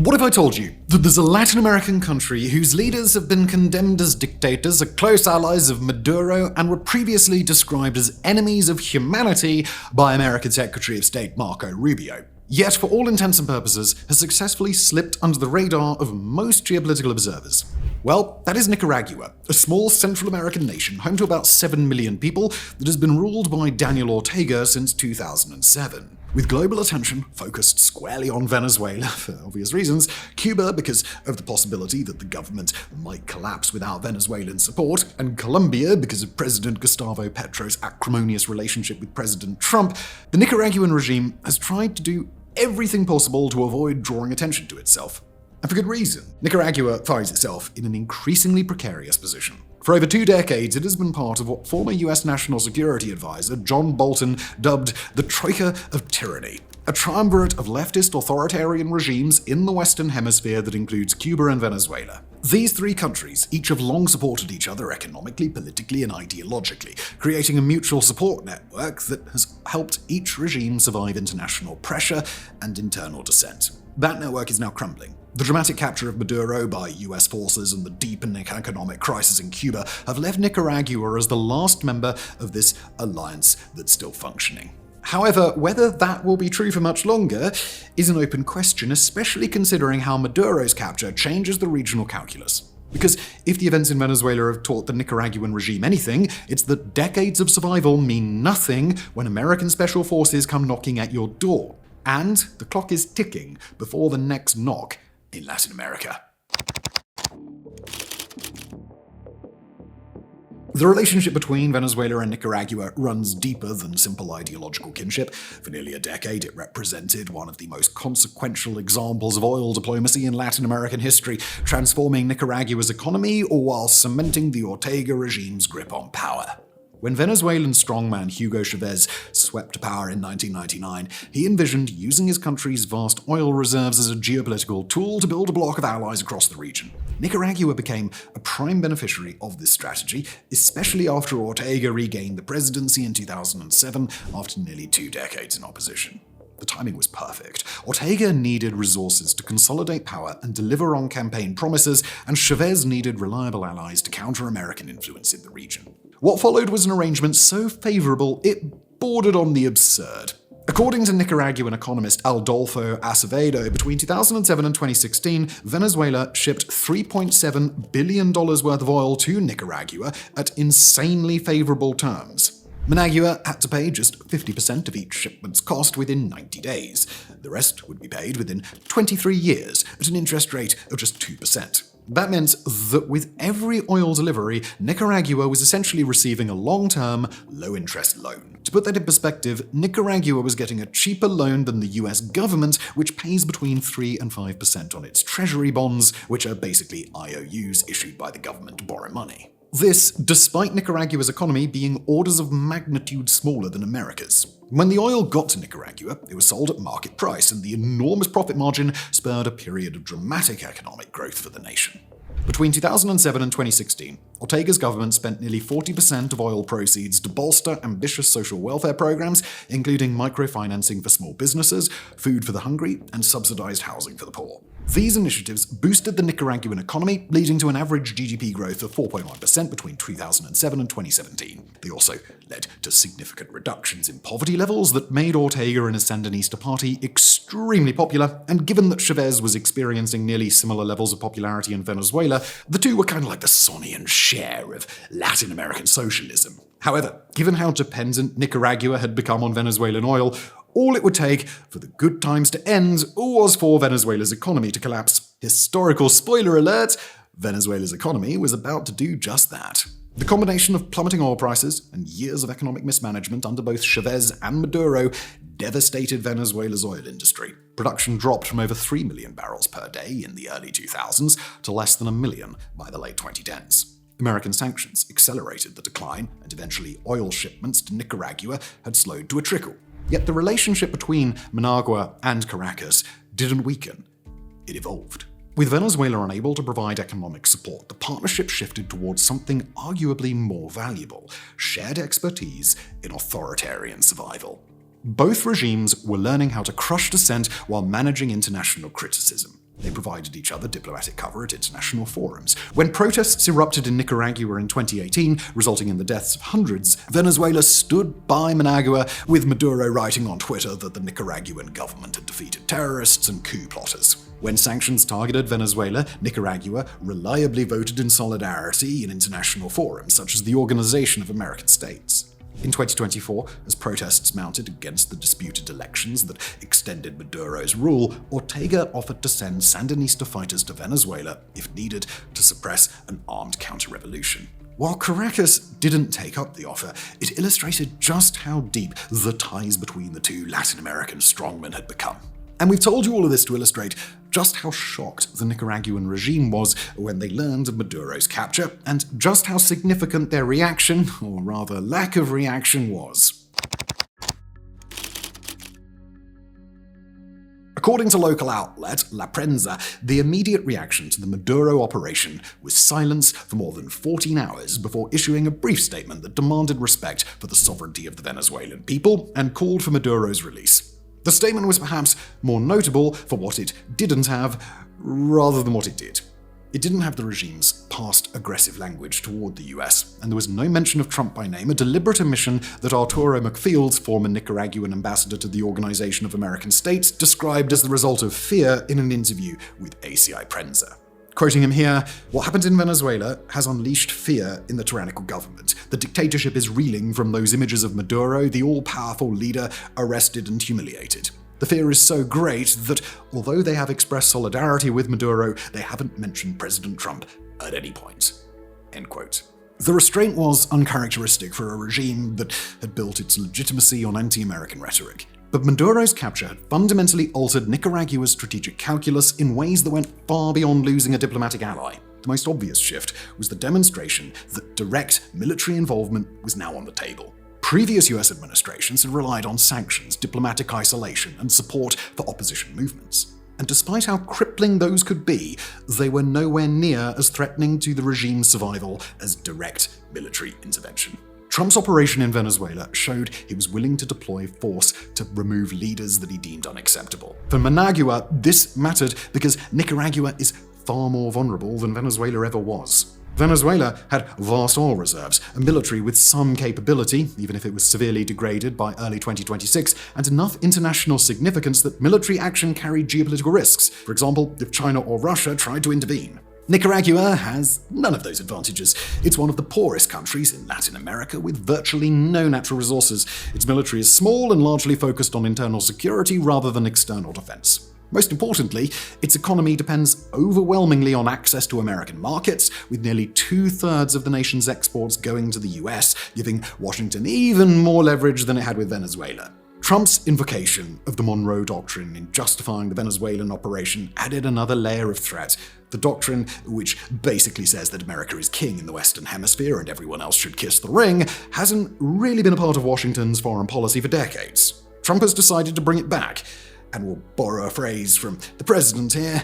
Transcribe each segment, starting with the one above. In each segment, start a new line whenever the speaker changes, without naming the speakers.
What if I told you that there's a Latin American country whose leaders have been condemned as dictators, are close allies of Maduro, and were previously described as enemies of humanity by American Secretary of State Marco Rubio, yet for all intents and purposes has successfully slipped under the radar of most geopolitical observers? Well, that is Nicaragua, a small Central American nation home to about 7 million people that has been ruled by Daniel Ortega since 2007. With global attention focused squarely on Venezuela for obvious reasons, Cuba because of the possibility that the government might collapse without Venezuelan support, and Colombia because of President Gustavo Petro's acrimonious relationship with President Trump, the Nicaraguan regime has tried to do everything possible to avoid drawing attention to itself. And for good reason. Nicaragua finds itself in an increasingly precarious position. For over 2 decades, it has been part of what former US National Security Advisor John Bolton dubbed the Troika of Tyranny, a triumvirate of leftist authoritarian regimes in the Western Hemisphere that includes Cuba and Venezuela. These 3 countries each have long supported each other economically, politically, and ideologically, creating a mutual support network that has helped each regime survive international pressure and internal dissent. That network is now crumbling. The dramatic capture of Maduro by US forces and the deepening economic crisis in Cuba have left Nicaragua as the last member of this alliance that's still functioning. However, whether that will be true for much longer is an open question, especially considering how Maduro's capture changes the regional calculus. Because if the events in Venezuela have taught the Nicaraguan regime anything, it's that decades of survival mean nothing when American special forces come knocking at your door. And the clock is ticking before the next knock in Latin America. The relationship between Venezuela and Nicaragua runs deeper than simple ideological kinship. For nearly a decade, it represented one of the most consequential examples of oil diplomacy in Latin American history, transforming Nicaragua's economy all while cementing the Ortega regime's grip on power. When Venezuelan strongman Hugo Chavez swept to power in 1999, he envisioned using his country's vast oil reserves as a geopolitical tool to build a bloc of allies across the region. Nicaragua became a prime beneficiary of this strategy, especially after Ortega regained the presidency in 2007 after nearly 2 decades in opposition. The timing was perfect. Ortega needed resources to consolidate power and deliver on campaign promises, and Chavez needed reliable allies to counter American influence in the region. What followed was an arrangement so favorable it bordered on the absurd. According to Nicaraguan economist Adolfo Acevedo, between 2007 and 2016, Venezuela shipped $3.7 billion worth of oil to Nicaragua at insanely favorable terms. Managua had to pay just 50% of each shipment's cost within 90 days. The rest would be paid within 23 years at an interest rate of just 2%. That meant that with every oil delivery, Nicaragua was essentially receiving a long-term, low-interest loan. To put that in perspective, Nicaragua was getting a cheaper loan than the US government, which pays between 3 and 5% on its treasury bonds, which are basically IOUs issued by the government to borrow money. This, despite Nicaragua's economy being orders of magnitude smaller than America's. When the oil got to Nicaragua, it was sold at market price, and the enormous profit margin spurred a period of dramatic economic growth for the nation. Between 2007 and 2016, Ortega's government spent nearly 40% of oil proceeds to bolster ambitious social welfare programs, including microfinancing for small businesses, food for the hungry, and subsidized housing for the poor. These initiatives boosted the Nicaraguan economy, leading to an average GDP growth of 4.1% between 2007 and 2017. They also led to significant reductions in poverty levels that made Ortega and his Sandinista party extremely popular, and given that Chavez was experiencing nearly similar levels of popularity in Venezuela, the two were kind of like the Sonny and Cher of Latin American socialism. However, given how dependent Nicaragua had become on Venezuelan oil, all it would take for the good times to end was for Venezuela's economy to collapse. Historical spoiler alert, Venezuela's economy was about to do just that. The combination of plummeting oil prices and years of economic mismanagement under both Chavez and Maduro devastated Venezuela's oil industry. Production dropped from over 3 million barrels per day in the early 2000s to less than 1 million by the late 2010s. American sanctions accelerated the decline, and eventually oil shipments to Nicaragua had slowed to a trickle. Yet the relationship between Managua and Caracas didn't weaken, it evolved. With Venezuela unable to provide economic support, the partnership shifted towards something arguably more valuable: shared expertise in authoritarian survival. Both regimes were learning how to crush dissent while managing international criticism. They provided each other diplomatic cover at international forums. When protests erupted in Nicaragua in 2018, resulting in the deaths of hundreds, Venezuela stood by Managua, with Maduro writing on Twitter that the Nicaraguan government had defeated terrorists and coup plotters. When sanctions targeted Venezuela, Nicaragua reliably voted in solidarity in international forums, such as the Organization of American States. In 2024, as protests mounted against the disputed elections that extended Maduro's rule, Ortega offered to send Sandinista fighters to Venezuela, if needed, to suppress an armed counter-revolution. While Caracas didn't take up the offer, it illustrated just how deep the ties between the two Latin American strongmen had become. And we've told you all of this to illustrate just how shocked the Nicaraguan regime was when they learned of Maduro's capture, and just how significant their reaction, or rather lack of reaction, was. According to local outlet La Prensa, the immediate reaction to the Maduro operation was silence for more than 14 hours before issuing a brief statement that demanded respect for the sovereignty of the Venezuelan people and called for Maduro's release. The statement was perhaps more notable for what it didn't have, rather than what it did. It didn't have the regime's past aggressive language toward the US, and there was no mention of Trump by name, a deliberate omission that Arturo McFields, former Nicaraguan ambassador to the Organization of American States, described as the result of fear in an interview with ACI Prensa. Quoting him here, "What happened in Venezuela has unleashed fear in the tyrannical government. The dictatorship is reeling from those images of Maduro, the all-powerful leader, arrested and humiliated. The fear is so great that, although they have expressed solidarity with Maduro, they haven't mentioned President Trump at any point." End quote. The restraint was uncharacteristic for a regime that had built its legitimacy on anti-American rhetoric. But Maduro's capture had fundamentally altered Nicaragua's strategic calculus in ways that went far beyond losing a diplomatic ally. The most obvious shift was the demonstration that direct military involvement was now on the table. Previous US administrations had relied on sanctions, diplomatic isolation, and support for opposition movements. And despite how crippling those could be, they were nowhere near as threatening to the regime's survival as direct military intervention. Trump's operation in Venezuela showed he was willing to deploy force to remove leaders that he deemed unacceptable. For Managua, this mattered because Nicaragua is far more vulnerable than Venezuela ever was. Venezuela had vast oil reserves, a military with some capability, even if it was severely degraded by early 2026, and enough international significance that military action carried geopolitical risks, for example, if China or Russia tried to intervene. Nicaragua has none of those advantages. It's one of the poorest countries in Latin America with virtually no natural resources. Its military is small and largely focused on internal security rather than external defense. Most importantly, its economy depends overwhelmingly on access to American markets, with nearly 2/3 of the nation's exports going to the US, giving Washington even more leverage than it had with Venezuela. Trump's invocation of the Monroe Doctrine in justifying the Venezuelan operation added another layer of threat. The doctrine, which basically says that America is king in the Western Hemisphere and everyone else should kiss the ring, hasn't really been a part of Washington's foreign policy for decades. Trump has decided to bring it back, and we'll borrow a phrase from the president here,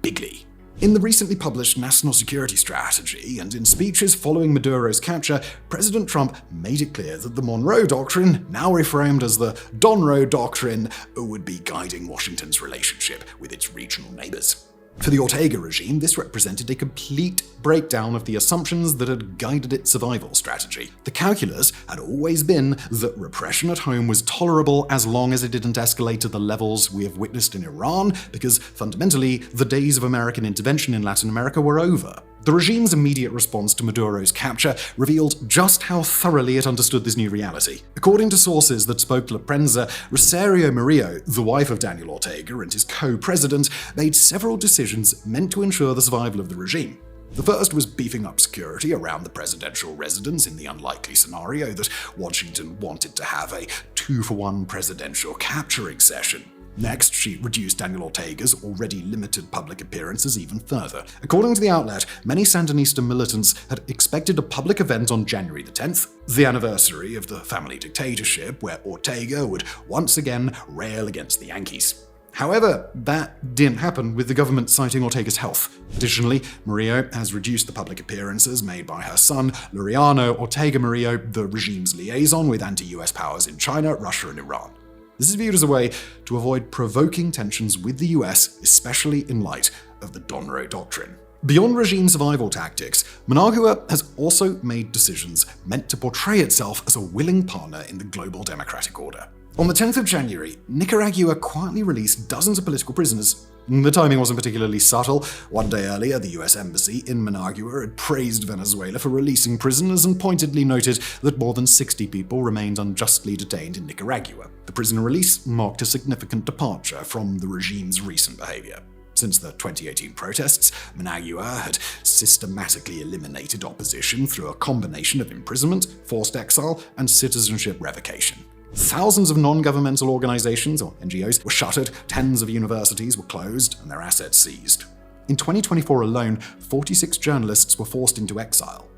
bigly. In the recently published National Security Strategy and in speeches following Maduro's capture, President Trump made it clear that the Monroe Doctrine, now reframed as the Monroe Doctrine, would be guiding Washington's relationship with its regional neighbors. For the Ortega regime, this represented a complete breakdown of the assumptions that had guided its survival strategy. The calculus had always been that repression at home was tolerable as long as it didn't escalate to the levels we have witnessed in Iran, because fundamentally, the days of American intervention in Latin America were over. The regime's immediate response to Maduro's capture revealed just how thoroughly it understood this new reality. According to sources that spoke to La Prensa, Rosario Murillo, the wife of Daniel Ortega and his co-president, made several decisions meant to ensure the survival of the regime. The first was beefing up security around the presidential residence in the unlikely scenario that Washington wanted to have a 2-for-1 presidential capturing session. Next, she reduced Daniel Ortega's already limited public appearances even further. According to the outlet, many Sandinista militants had expected a public event on January the 10th, the anniversary of the family dictatorship, where Ortega would once again rail against the Yankees. However, that didn't happen, with the government citing Ortega's health. Additionally, Murillo has reduced the public appearances made by her son, Laureano Ortega Murillo, the regime's liaison with anti-US powers in China, Russia, and Iran. This is viewed as a way to avoid provoking tensions with the US, especially in light of the Monroe Doctrine. Beyond regime survival tactics, Managua has also made decisions meant to portray itself as a willing partner in the global democratic order. On the 10th of January, Nicaragua quietly released dozens of political prisoners. The timing wasn't particularly subtle. One day earlier, the US Embassy in Managua had praised Venezuela for releasing prisoners and pointedly noted that more than 60 people remained unjustly detained in Nicaragua. The prisoner release marked a significant departure from the regime's recent behavior. Since the 2018 protests, Managua had systematically eliminated opposition through a combination of imprisonment, forced exile, and citizenship revocation. Thousands of non-governmental organizations, or NGOs, were shuttered, tens of universities were closed, and their assets seized. In 2024 alone, 46 journalists were forced into exile.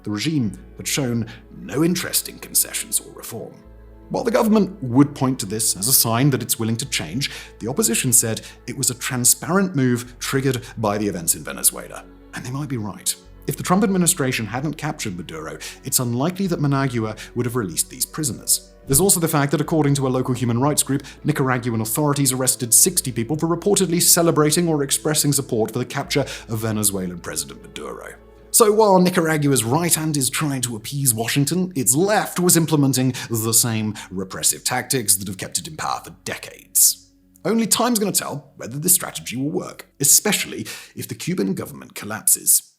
The regime had shown no interest in concessions or reform. While the government would point to this as a sign that it's willing to change, the opposition said it was a transparent move triggered by the events in Venezuela. And they might be right. If the Trump administration hadn't captured Maduro, it's unlikely that Managua would have released these prisoners. There's also the fact that, according to a local human rights group, Nicaraguan authorities arrested 60 people for reportedly celebrating or expressing support for the capture of Venezuelan President Maduro. So while Nicaragua's right hand is trying to appease Washington, its left was implementing the same repressive tactics that have kept it in power for decades. Only time's going to tell whether this strategy will work, especially if the Cuban government collapses.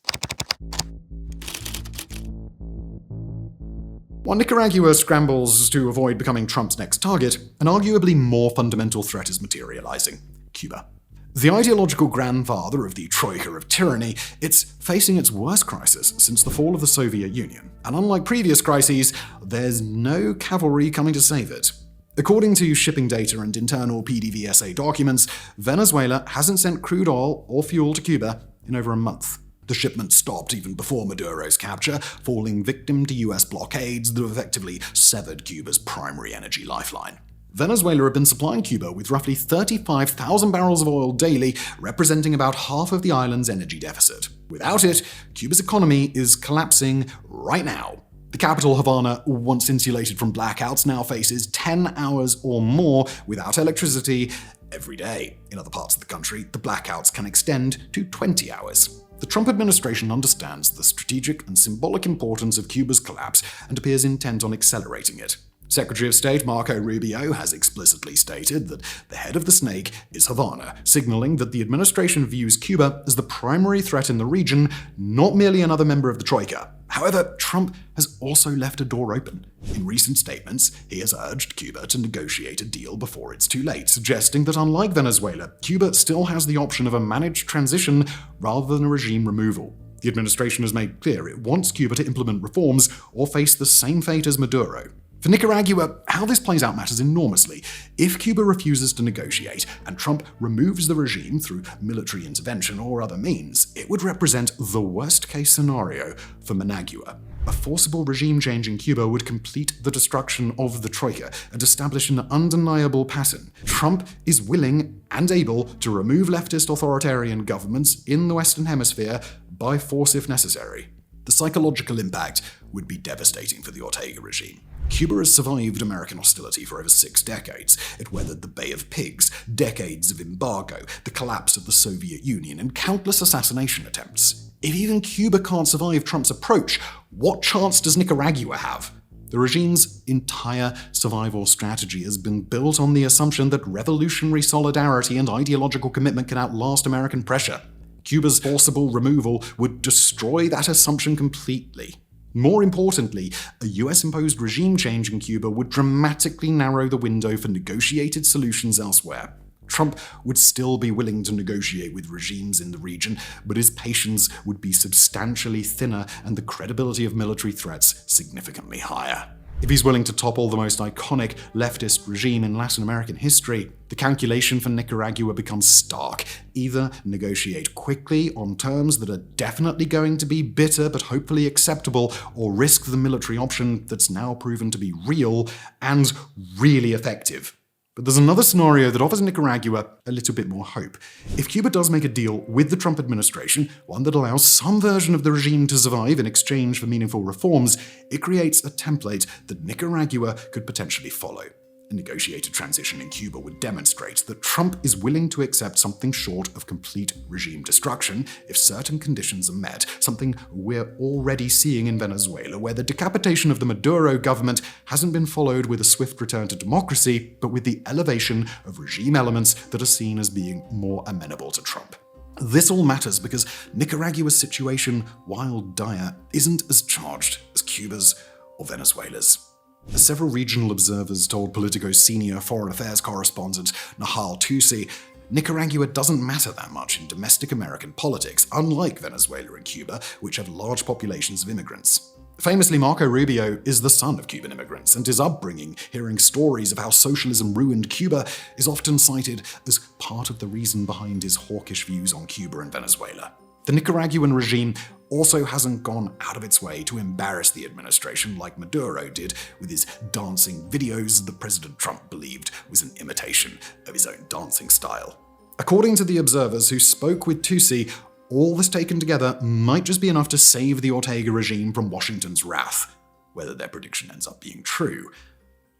While Nicaragua scrambles to avoid becoming Trump's next target, an arguably more fundamental threat is materializing: Cuba. The ideological grandfather of the troika of tyranny, it's facing its worst crisis since the fall of the Soviet Union. And unlike previous crises, there's no cavalry coming to save it. According to shipping data and internal PDVSA documents, Venezuela hasn't sent crude oil or fuel to Cuba in over a month. The shipment stopped even before Maduro's capture, falling victim to US blockades that effectively severed Cuba's primary energy lifeline. Venezuela had been supplying Cuba with roughly 35,000 barrels of oil daily, representing about half of the island's energy deficit. Without it, Cuba's economy is collapsing right now. The capital, Havana, once insulated from blackouts, now faces 10 hours or more without electricity every day. In other parts of the country, the blackouts can extend to 20 hours. The Trump administration understands the strategic and symbolic importance of Cuba's collapse and appears intent on accelerating it. Secretary of State Marco Rubio has explicitly stated that the head of the snake is Havana, signaling that the administration views Cuba as the primary threat in the region, not merely another member of the Troika. However, Trump has also left a door open. In recent statements, he has urged Cuba to negotiate a deal before it's too late, suggesting that unlike Venezuela, Cuba still has the option of a managed transition rather than a regime removal. The administration has made clear it wants Cuba to implement reforms or face the same fate as Maduro. For Nicaragua, how this plays out matters enormously. If Cuba refuses to negotiate and Trump removes the regime through military intervention or other means, it would represent the worst-case scenario for Managua. A forcible regime change in Cuba would complete the destruction of the Troika and establish an undeniable pattern. Trump is willing and able to remove leftist authoritarian governments in the Western Hemisphere by force if necessary. The psychological impact would be devastating for the Ortega regime. Cuba has survived American hostility for over 6 decades. It weathered the Bay of Pigs, decades of embargo, the collapse of the Soviet Union, and countless assassination attempts. If even Cuba can't survive Trump's approach, what chance does Nicaragua have? The regime's entire survival strategy has been built on the assumption that revolutionary solidarity and ideological commitment can outlast American pressure. Cuba's forcible removal would destroy that assumption completely. More importantly, a US-imposed regime change in Cuba would dramatically narrow the window for negotiated solutions elsewhere. Trump would still be willing to negotiate with regimes in the region, but his patience would be substantially thinner and the credibility of military threats significantly higher. If he's willing to topple the most iconic leftist regime in Latin American history, the calculation for Nicaragua becomes stark. Either negotiate quickly on terms that are definitely going to be bitter but hopefully acceptable, or risk the military option that's now proven to be real and really effective. But there's another scenario that offers Nicaragua a little bit more hope. If Cuba does make a deal with the Trump administration, one that allows some version of the regime to survive in exchange for meaningful reforms, it creates a template that Nicaragua could potentially follow. A negotiated transition in Cuba would demonstrate that Trump is willing to accept something short of complete regime destruction if certain conditions are met, something we're already seeing in Venezuela, where the decapitation of the Maduro government hasn't been followed with a swift return to democracy, but with the elevation of regime elements that are seen as being more amenable to Trump. This all matters because Nicaragua's situation, while dire, isn't as charged as Cuba's or Venezuela's. As several regional observers told Politico's senior foreign affairs correspondent Nahal Tusi, Nicaragua doesn't matter that much in domestic American politics, unlike Venezuela and Cuba, which have large populations of immigrants. Famously, Marco Rubio is the son of Cuban immigrants, and his upbringing, hearing stories of how socialism ruined Cuba, is often cited as part of the reason behind his hawkish views on Cuba and Venezuela. The Nicaraguan regime also hasn't gone out of its way to embarrass the administration like Maduro did with his dancing videos that President Trump believed was an imitation of his own dancing style. According to the observers who spoke with Tusi, all this taken together might just be enough to save the Ortega regime from Washington's wrath. Whether their prediction ends up being true,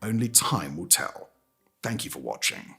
only time will tell. Thank you for watching.